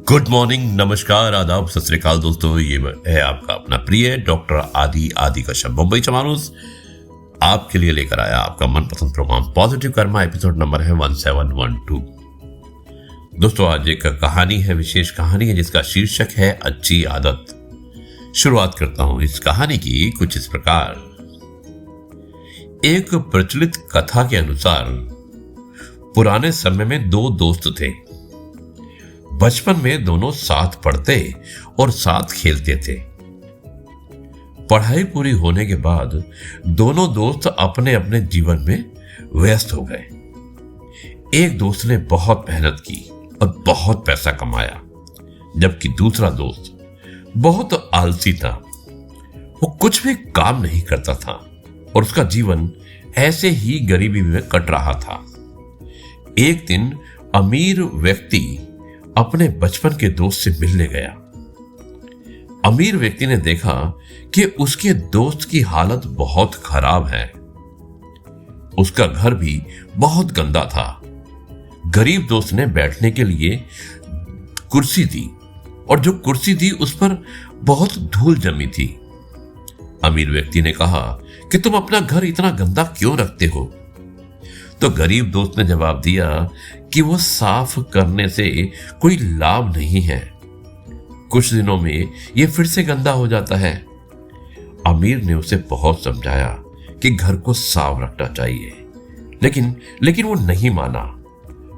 Good morning, नमस्कार, आदाब, सत श्री अकाल दोस्तों। ये है आपका अपना प्रिय डॉक्टर आदि कश्यप मुंबई चमानुस आपके लिए लेकर आया आपका मनपसंद programme positive karma. Episode number है 1712। दोस्तों आज एक कहानी है, विशेष कहानी है जिसका शीर्षक है अच्छी आदत। शुरुआत करता हूं इस कहानी की कुछ इस प्रकार। एक प्रचलित कथा के अनुसार पुराने समय में दो दोस्त थे। बचपन में दोनों साथ पढ़ते और साथ खेलते थे। पढ़ाई पूरी होने के बाद दोनों दोस्त अपने अपने जीवन में व्यस्त हो गए। एक दोस्त ने बहुत मेहनत की और बहुत पैसा कमाया, जबकि दूसरा दोस्त बहुत आलसी था। वो कुछ भी काम नहीं करता था और उसका जीवन ऐसे ही गरीबी में कट रहा था। एक दिन अमीर व्यक्ति अपने बचपन के दोस्त से मिलने गया। अमीर व्यक्ति ने देखा कि उसके दोस्त की हालत बहुत खराब है। उसका घर भी बहुत गंदा था। गरीब दोस्त ने बैठने के लिए कुर्सी दी और जो कुर्सी दी उस पर बहुत धूल जमी थी। अमीर व्यक्ति ने कहा कि तुम अपना घर इतना गंदा क्यों रखते हो? तो गरीब दोस्त ने जवाब दिया कि वो साफ करने से कोई लाभ नहीं है, कुछ दिनों में ये फिर से गंदा हो जाता है। अमीर ने उसे बहुत समझाया कि घर को साफ रखना चाहिए, लेकिन वो नहीं माना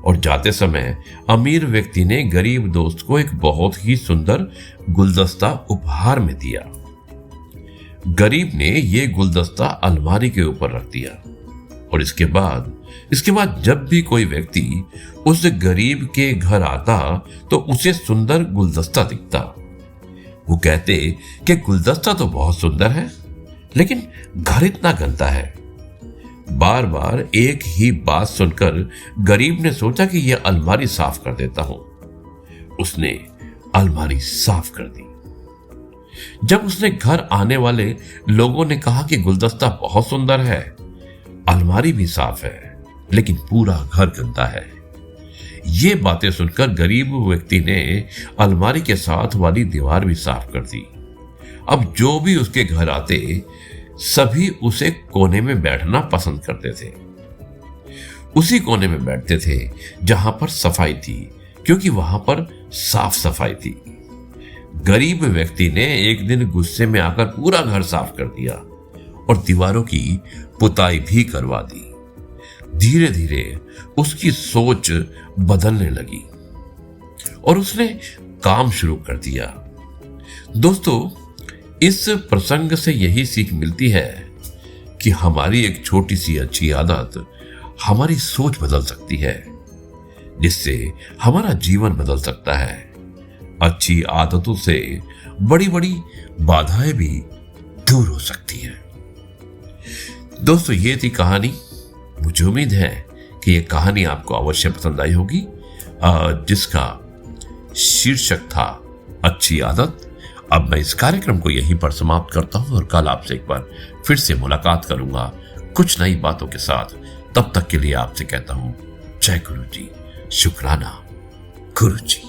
और जाते समय अमीर व्यक्ति ने गरीब दोस्त को एक बहुत ही सुंदर गुलदस्ता उपहार में दिया। गरीब ने ये गुलदस्ता अलमारी के ऊपर रख दिया और इसके बाद जब भी कोई व्यक्ति उस गरीब के घर आता तो उसे सुंदर गुलदस्ता दिखता। वो कहते कि गुलदस्ता तो बहुत सुंदर है, लेकिन घर इतना गंदा है। बार बार एक ही बात सुनकर गरीब ने सोचा कि यह अलमारी साफ कर देता हूं। उसने अलमारी साफ कर दी। जब उसने घर आने वाले लोगों ने कहा कि गुलदस्ता बहुत सुंदर है, अलमारी भी साफ है, लेकिन पूरा घर गंदा है। ये बातें सुनकर गरीब व्यक्ति ने अलमारी के साथ वाली दीवार भी साफ कर दी। अब जो भी उसके घर आते सभी उसे कोने में बैठना पसंद करते थे। उसी कोने में बैठते थे जहां पर सफाई थी, क्योंकि वहां पर साफ सफाई थी। गरीब व्यक्ति ने एक दिन गुस्से में आकर पूरा घर साफ कर दिया और दीवारों की पुताई भी करवा दी। धीरे धीरे उसकी सोच बदलने लगी और उसने काम शुरू कर दिया। दोस्तों, इस प्रसंग से यही सीख मिलती है कि हमारी एक छोटी सी अच्छी आदत हमारी सोच बदल सकती है, जिससे हमारा जीवन बदल सकता है। अच्छी आदतों से बड़ी बड़ी बाधाएं भी दूर हो सकती हैं। दोस्तों, ये थी कहानी। मुझे उम्मीद है कि यह कहानी आपको अवश्य पसंद आई होगी, जिसका शीर्षक था अच्छी आदत। अब मैं इस कार्यक्रम को यहीं पर समाप्त करता हूं और कल आपसे एक बार फिर से मुलाकात करूंगा कुछ नई बातों के साथ। तब तक के लिए आपसे कहता हूं जय गुरु जी, शुक्राना गुरु जी।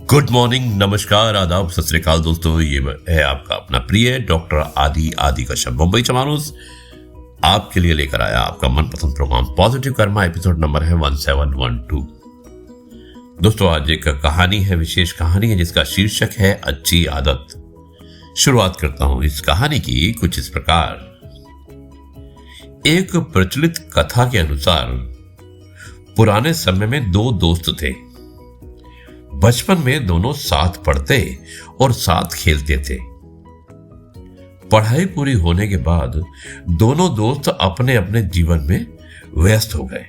गुड मॉर्निंग, नमस्कार, आदाब, सत श्री अकाल दोस्तों। ये है आपका अपना प्रिय डॉक्टर आदि कश्यप मुंबई चमानुस आपके लिए लेकर आया आपका मनपसंद programme positive karma. Episode number है 1712। दोस्तों आज एक कहानी है, विशेष कहानी है जिसका शीर्षक है अच्छी आदत। शुरुआत करता हूं इस कहानी की कुछ इस प्रकार। एक प्रचलित कथा के अनुसार पुराने समय में दो दोस्त थे। बचपन में दोनों साथ पढ़ते और साथ खेलते थे। पढ़ाई पूरी होने के बाद दोनों दोस्त अपने अपने जीवन में व्यस्त हो गए।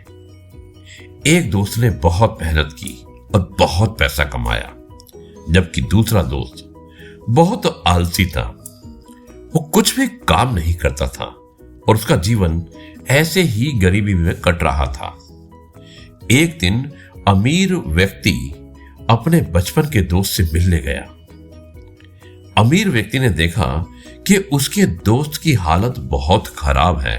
एक दोस्त ने बहुत मेहनत की और बहुत पैसा कमाया, जबकि दूसरा दोस्त बहुत आलसी था। वो कुछ भी काम नहीं करता था और उसका जीवन ऐसे ही गरीबी में कट रहा था। एक दिन अमीर व्यक्ति अपने बचपन के दोस्त से मिलने गया। अमीर व्यक्ति ने देखा कि उसके दोस्त की हालत बहुत खराब है।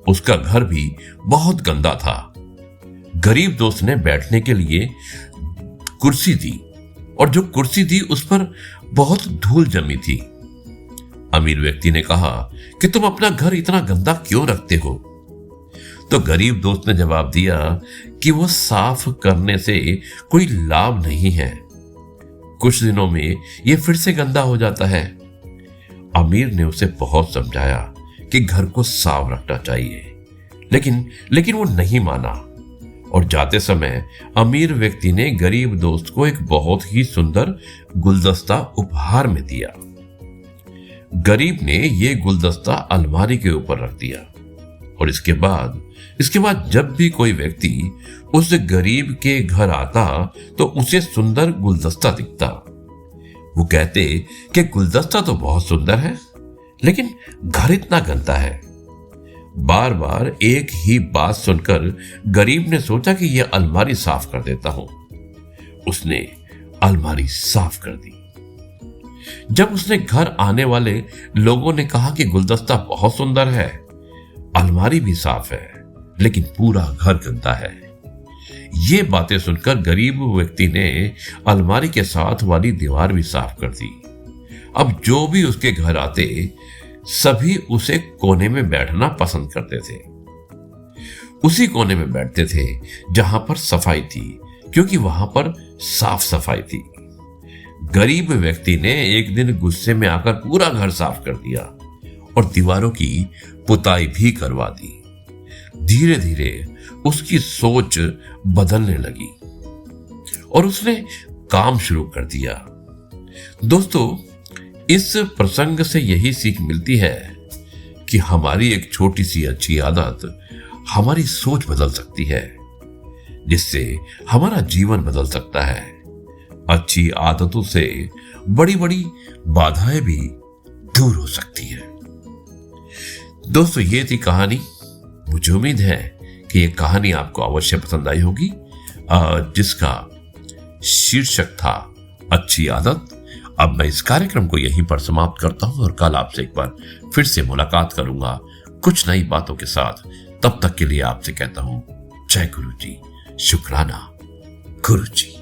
उसका घर भी बहुत गंदा था। गरीब दोस्त ने बैठने के लिए कुर्सी दी और जो कुर्सी थी उस पर बहुत धूल जमी थी। अमीर व्यक्ति ने कहा कि तुम अपना घर इतना गंदा क्यों रखते हो? तो गरीब दोस्त ने जवाब दिया कि वो साफ करने से कोई लाभ नहीं है, कुछ दिनों में ये फिर से गंदा हो जाता है। अमीर ने उसे बहुत समझाया कि घर को साफ रखना चाहिए, लेकिन वो नहीं माना और जाते समय अमीर व्यक्ति ने गरीब दोस्त को एक बहुत ही सुंदर गुलदस्ता उपहार में दिया। गरीब ने यह गुलदस्ता अलमारी के ऊपर रख दिया और इसके बाद जब भी कोई व्यक्ति उस गरीब के घर आता तो उसे सुंदर गुलदस्ता दिखता। वो कहते कि गुलदस्ता तो बहुत सुंदर है, लेकिन घर इतना गंदा है। बार बार एक ही बात सुनकर गरीब ने सोचा कि यह अलमारी साफ कर देता हूं। उसने अलमारी साफ कर दी। जब उसने घर आने वाले लोगों ने कहा कि गुलदस्ता बहुत सुंदर है, अलमारी भी साफ है, लेकिन पूरा घर गंदा है। ये बातें सुनकर गरीब व्यक्ति ने अलमारी के साथ वाली दीवार भी साफ कर दी। अब जो भी उसके घर आते सभी उसे कोने में बैठना पसंद करते थे। उसी कोने में बैठते थे जहां पर सफाई थी, क्योंकि वहां पर साफ सफाई थी। गरीब व्यक्ति ने एक दिन गुस्से में आकर पूरा घर साफ कर दिया और दीवारों की पुताई भी करवा दी। धीरे धीरे उसकी सोच बदलने लगी और उसने काम शुरू कर दिया। दोस्तों, इस प्रसंग से यही सीख मिलती है कि हमारी एक छोटी सी अच्छी आदत हमारी सोच बदल सकती है, जिससे हमारा जीवन बदल सकता है। अच्छी आदतों से बड़ी बड़ी बाधाएं भी दूर हो सकती है। दोस्तों, ये थी कहानी। मुझे उम्मीद है कि यह कहानी आपको अवश्य पसंद आई होगी, जिसका शीर्षक था अच्छी आदत। अब मैं इस कार्यक्रम को यहीं पर समाप्त करता हूं और कल आपसे एक बार फिर से मुलाकात करूंगा कुछ नई बातों के साथ। तब तक के लिए आपसे कहता हूं जय गुरु जी, शुक्राना गुरु जी।